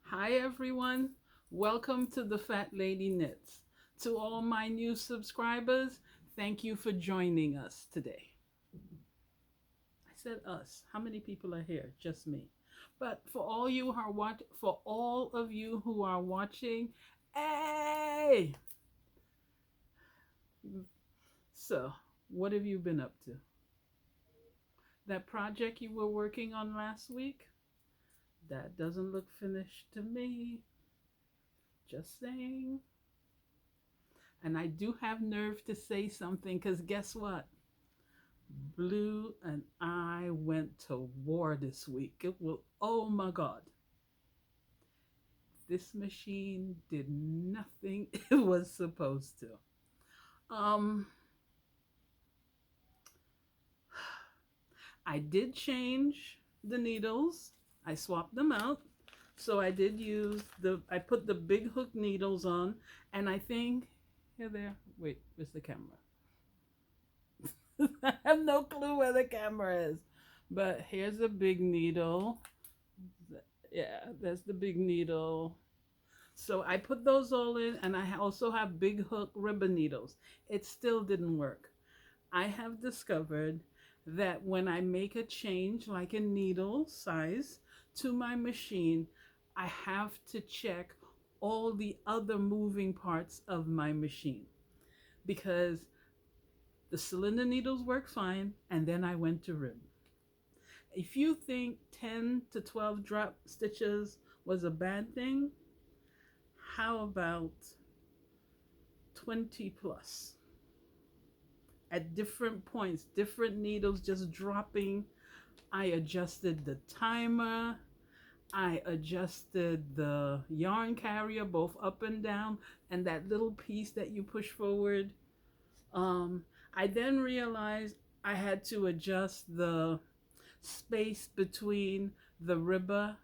Hi, everyone. Welcome to the Fat Lady Knits. To all my new subscribers, thank you for joining us today. I said us. How many people are here? Just me. But for all of you who are watching, hey! So, what have you been up to? That project you were working on last week? That doesn't look finished to me. Just saying. And I do have nerve to say something because guess what? Blue and I went to war this week. Oh my God. This machine did nothing it was supposed to. Um, I did change the needles. I swapped them out. So I put the big hook needles on, and I think, here, there. Wait, where's the camera? I have no clue where the camera is. But here's a big needle. Yeah, there's the big needle. So I put those all in, and I also have big hook ribbon needles. It still didn't work. I have discovered that when I make a change, like a needle size, to my machine, I have to check all the other moving parts of my machine because the cylinder needles work fine, and then I went to ribbon. If you think 10 to 12 drop stitches was a bad thing, how about 20 plus? At different points, different needles just dropping. I adjusted the timer. I adjusted the yarn carrier both up and down, and that little piece that you push forward. I then realized I had to adjust the space between the ribber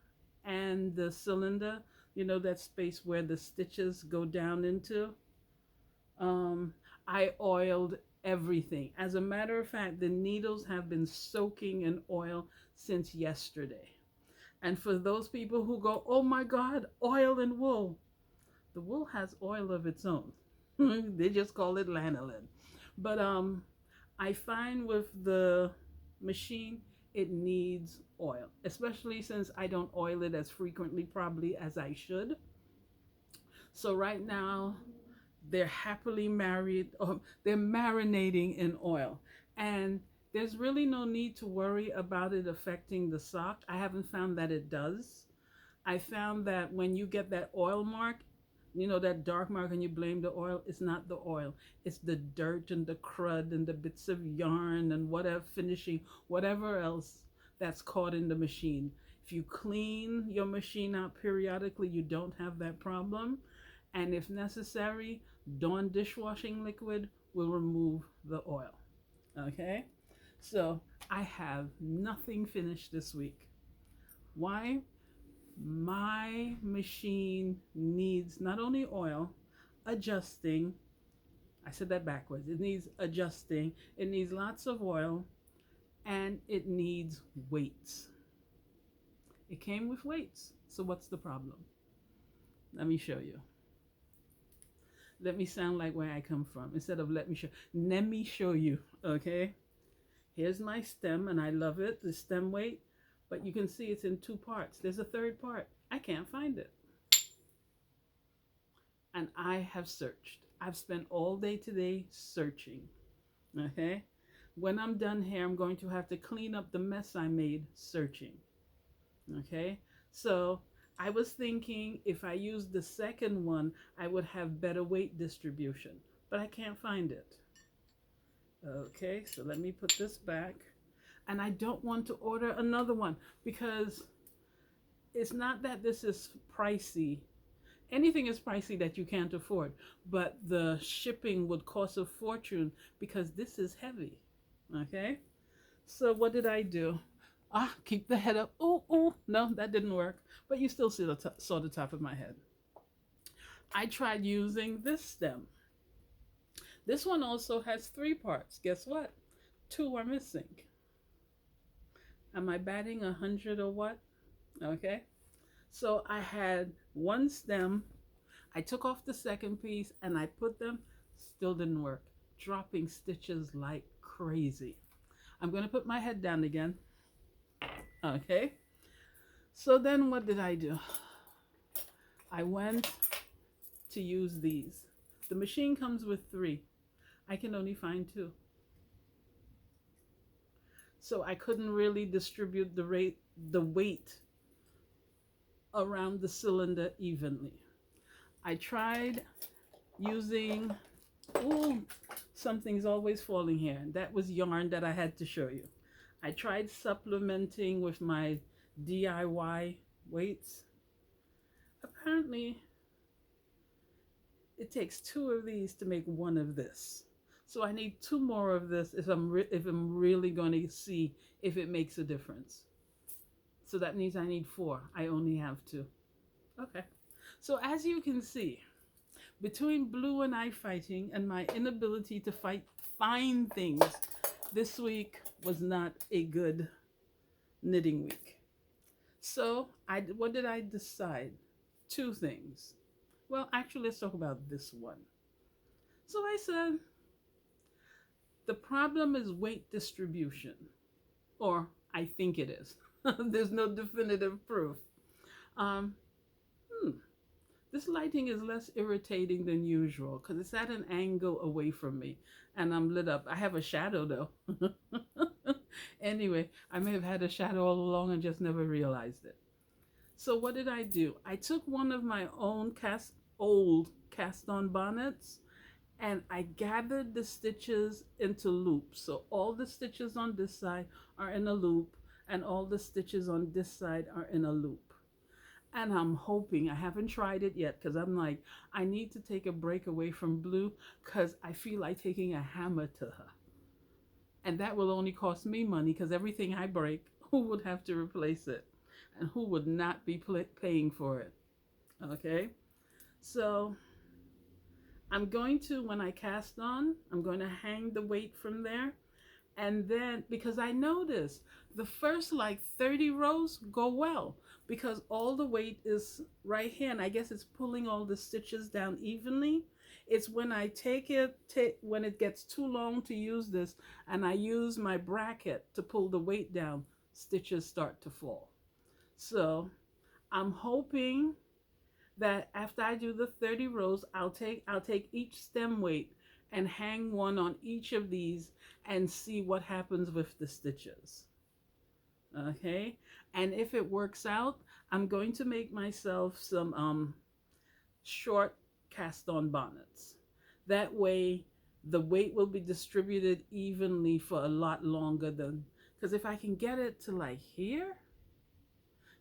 and the cylinder. You know, that space where the stitches go down into. Um, I oiled everything. As a matter of fact, the needles have been soaking in oil since yesterday. And for those people who go, oh my God, oil and wool, the wool has oil of its own. They just call it lanolin. But I find with the machine, it needs oil, especially since I don't oil it as frequently, probably as I should. So right now, they're happily married, or they're marinating in oil. And there's really no need to worry about it affecting the sock. I haven't found that it does. I found that when you get that oil mark, you know, that dark mark, and you blame the oil, it's not the oil. It's the dirt and the crud and the bits of yarn and whatever finishing, whatever else that's caught in the machine. If you clean your machine out periodically, you don't have that problem. And if necessary, Dawn dishwashing liquid will remove the oil. Okay? So I have nothing finished this week. Why? My machine needs not only oil, adjusting. I said that backwards. It needs adjusting, it needs lots of oil, and it needs weights. It came with weights. So what's the problem? Let me show you. Let me sound like where I come from instead of let me show you. Okay, here's my stem, and I love it, the stem weight, but you can see it's in two parts. There's a third part. I can't find it, and I have searched. I've spent all day today searching. Okay, when I'm done here, I'm going to have to clean up the mess I made searching. Okay, so I was thinking if I used the second one, I would have better weight distribution, but I can't find it. Okay, so let me put this back. And I don't want to order another one because it's not that this is pricey. Anything is pricey that you can't afford, but the shipping would cost a fortune because this is heavy. Okay, so what did I do? Keep the head up. Oh, oh, no, that didn't work. But you still saw the top of my head. I tried using this stem. This one also has three parts. Guess what? Two are missing. Am I batting 100 or what? Okay. So I had one stem. I took off the second piece and I put them, still didn't work. Dropping stitches like crazy. I'm going to put my head down again. Okay. So then what did I do? I went to use these. The machine comes with three. I can only find two. So I couldn't really distribute the weight around the cylinder evenly. I tried using, ooh, something's always falling here. That was yarn that I had to show you. I tried supplementing with my DIY weights. Apparently, it takes two of these to make one of this. So I need two more of this if I'm really going to see if it makes a difference. So that means I need four. I only have two. Okay. So as you can see, between Blue and I fighting and my inability to find things, this week was not a good knitting week. So what did I decide? Two things. Well, actually, let's talk about this one. So I said, the problem is weight distribution, or I think it is. There's no definitive proof. Um, hmm, this lighting is less irritating than usual because it's at an angle away from me and I'm lit up. I have a shadow though. Anyway, I may have had a shadow all along and just never realized it. So what did I do? I took one of my own old cast on bonnets and I gathered the stitches into loops. So all the stitches on this side are in a loop and all the stitches on this side are in a loop. And I'm hoping, I haven't tried it yet because I'm like, I need to take a break away from Blue because I feel like taking a hammer to her. And that will only cost me money because everything I break, who would have to replace it? And who would not be paying for it? Okay? So I'm going to, when I cast on, I'm going to hang the weight from there. And then, because I notice the first like 30 rows go well because all the weight is right here. And I guess it's pulling all the stitches down evenly. It's when I when it gets too long to use this and I use my bracket to pull the weight down, stitches start to fall. So I'm hoping that after I do the 30 rows, I'll take each stem weight and hang one on each of these and see what happens with the stitches. Okay? And if it works out, I'm going to make myself some short cast on bonnets. That way the weight will be distributed evenly for a lot longer than, because if I can get it to like here,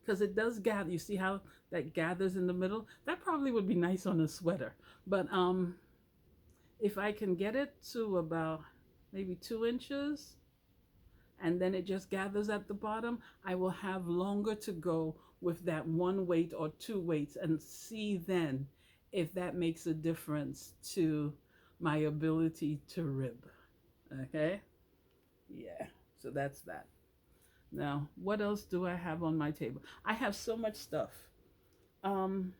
because it does gather. You see how that gathers in the middle? That probably would be nice on a sweater. But if I can get it to about maybe 2 inches, and then it just gathers at the bottom, I will have longer to go with that one weight or two weights and see then if that makes a difference to my ability to rib. Okay? Yeah, so that's that. Now, what else do I have on my table? I have so much stuff. Um,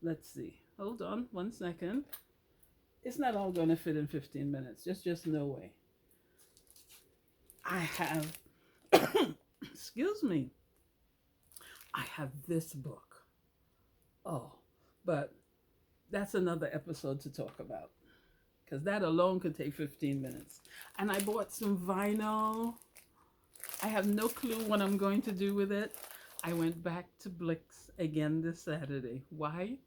let's see. Hold on 1 second. It's not all going to fit in 15 minutes. Just no way. I have, excuse me, I have this book. Oh, but that's another episode to talk about because that alone could take 15 minutes. And I bought some vinyl. I have no clue what I'm going to do with it. I went back to Blix again this Saturday. Why?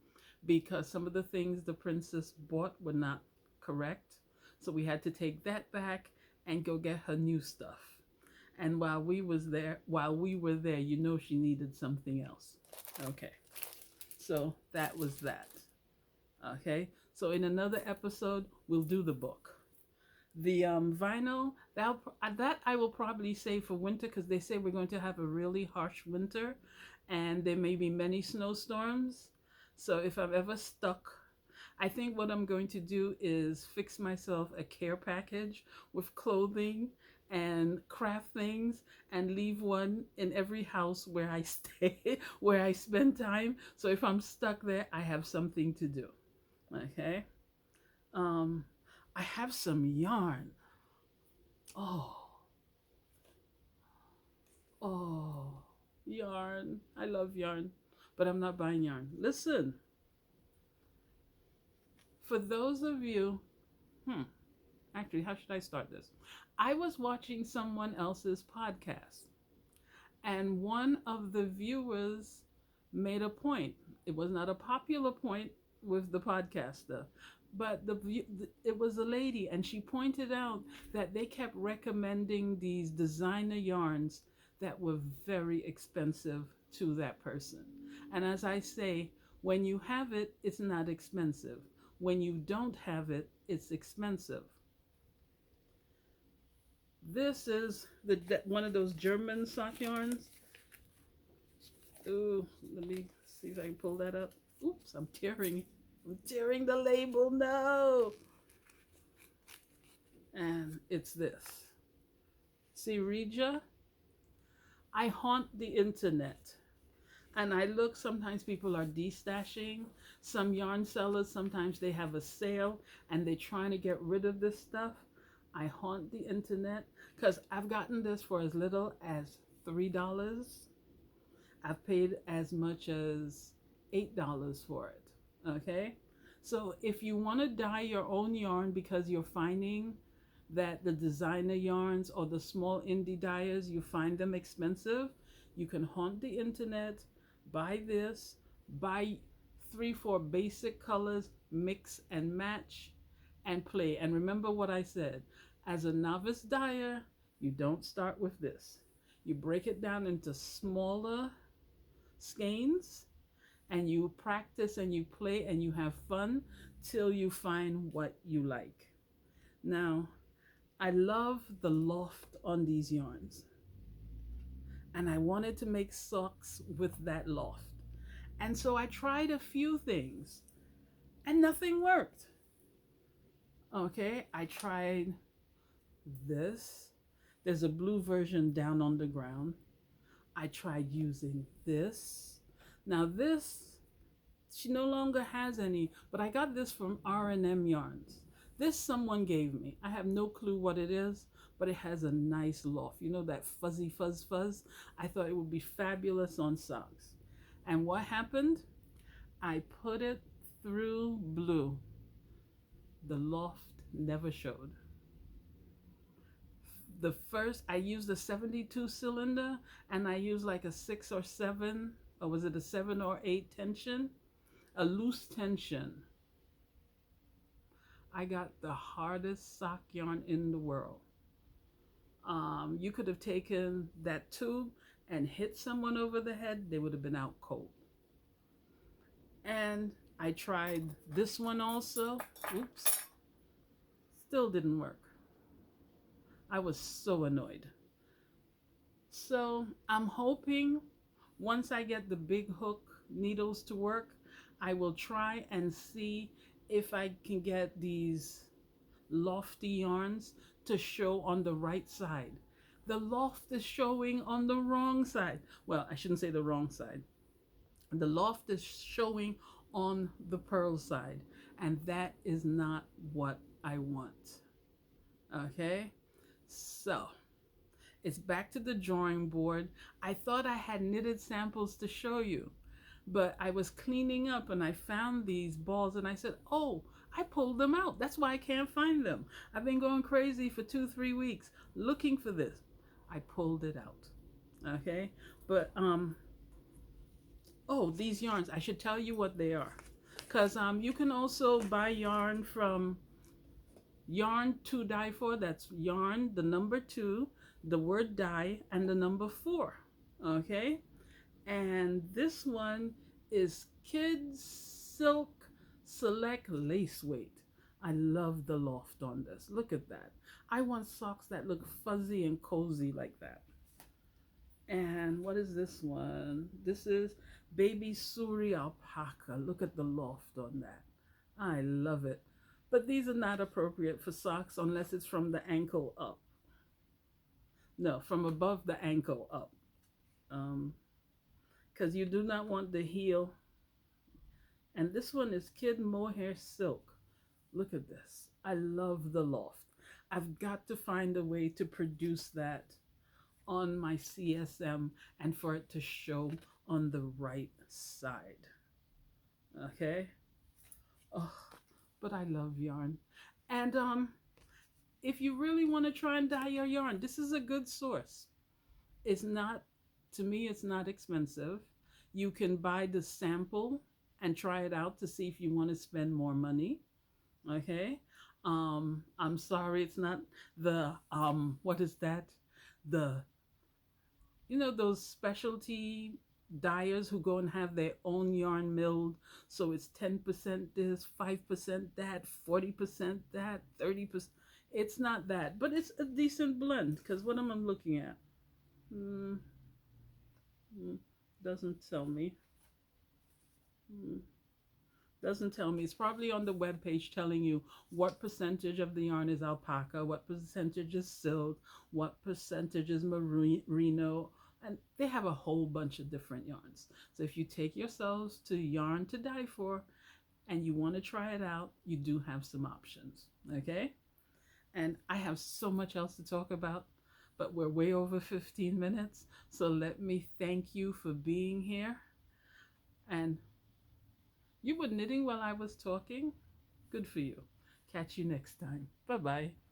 Because some of the things the princess bought were not correct. So we had to take that back and go get her new stuff. And while we were there, you know she needed something else. Okay. So that was that. Okay. So in another episode, we'll do the book. The vinyl, that I will probably save for winter because they say we're going to have a really harsh winter and there may be many snowstorms. So if I'm ever stuck, I think what I'm going to do is fix myself a care package with clothing and craft things and leave one in every house where I stay, where I spend time. So if I'm stuck there, I have something to do. Okay. Um, I have some yarn. Oh, oh, yarn. I love yarn, but I'm not buying yarn. Listen, for those of you, hmm, actually, how should I start this? I was watching someone else's podcast, and one of the viewers made a point. It was not a popular point with the podcaster, but it was a lady, and she pointed out that they kept recommending these designer yarns that were very expensive to that person. And as I say, when you have it, it's not expensive. When you don't have it, it's expensive. This is one of those German sock yarns. Ooh, let me see if I can pull that up. Oops, I'm tearing the label. No. And it's this. See, Regia, I haunt the internet. And I look, sometimes people are destashing. Some yarn sellers, sometimes they have a sale and they're trying to get rid of this stuff. I haunt the internet because I've gotten this for as little as $3. I've paid as much as $8 for it. Okay? So if you want to dye your own yarn because you're finding that the designer yarns or the small indie dyers, you find them expensive, you can haunt the internet, buy this, buy 3, 4 basic colors, mix and match, and play. And remember what I said. As a novice dyer, you don't start with this. You break it down into smaller skeins and you practice and you play and you have fun till you find what you like. Now, I love the loft on these yarns, and I wanted to make socks with that loft. And so I tried a few things and nothing worked. Okay, I tried this. There's a blue version down on the ground. I tried using this. Now this, she no longer has any, but I got this from R&M Yarns. This someone gave me. I have no clue what it is, but it has a nice loft. You know that fuzzy fuzz fuzz? I thought it would be fabulous on socks. And what happened? I put it through blue. The loft never showed. The first, I used a 72 cylinder and I used like a 6 or 7, or was it a 7 or 8 tension? A loose tension. I got the hardest sock yarn in the world. You could have taken that tube and hit someone over the head, they would have been out cold. And I tried this one also. Oops. Still didn't work. I was so annoyed. So I'm hoping once I get the big hook needles to work, I will try and see if I can get these lofty yarns to show on the right side. The loft is showing on the wrong side. Well, I shouldn't say the wrong side. The loft is showing on the pearl side, and that is not what I want. Okay? So, it's back to the drawing board. I thought I had knitted samples to show you, but I was cleaning up and I found these balls and I said, oh, I pulled them out. That's why I can't find them. I've been going crazy for 2, 3 weeks looking for this. I pulled it out. Okay? But, oh, these yarns, I should tell you what they are. Because you can also buy yarn from Yarn to Die For. That's yarn, the number 2, the word die, and the number 4. Okay? And this one is Kids Silk Select Lace Weight. I love the loft on this. Look at that. I want socks that look fuzzy and cozy like that. And what is this one? This is Baby Suri Alpaca. Look at the loft on that. I love it. But these are not appropriate for socks unless it's from the ankle up. No, from above the ankle up. Um, because you do not want the heel. And this one is Kid Mohair Silk. Look at this. I love the loft. I've got to find a way to produce that on my CSM and for it to show on the right side. Okay? Oh, but I love yarn. And if you really want to try and dye your yarn, this is a good source. It's not, to me, it's not expensive. You can buy the sample and try it out to see if you want to spend more money. Okay. I'm sorry, it's not the what is that? The those specialty dyers who go and have their own yarn milled. So it's 10% this, 5% that, 40% that, 30%. It's not that, but it's a decent blend because what am I looking at? Mm, mm, doesn't tell me. Mm, doesn't tell me. It's probably on the web page telling you what percentage of the yarn is alpaca, what percentage is silk, what percentage is merino, and they have a whole bunch of different yarns. So if you take yourselves to Yarn to Die For and you want to try it out, you do have some options. Okay? And I have so much else to talk about, but we're way over 15 minutes. So let me thank you for being here. And you were knitting while I was talking? Good for you. Catch you next time. Bye bye.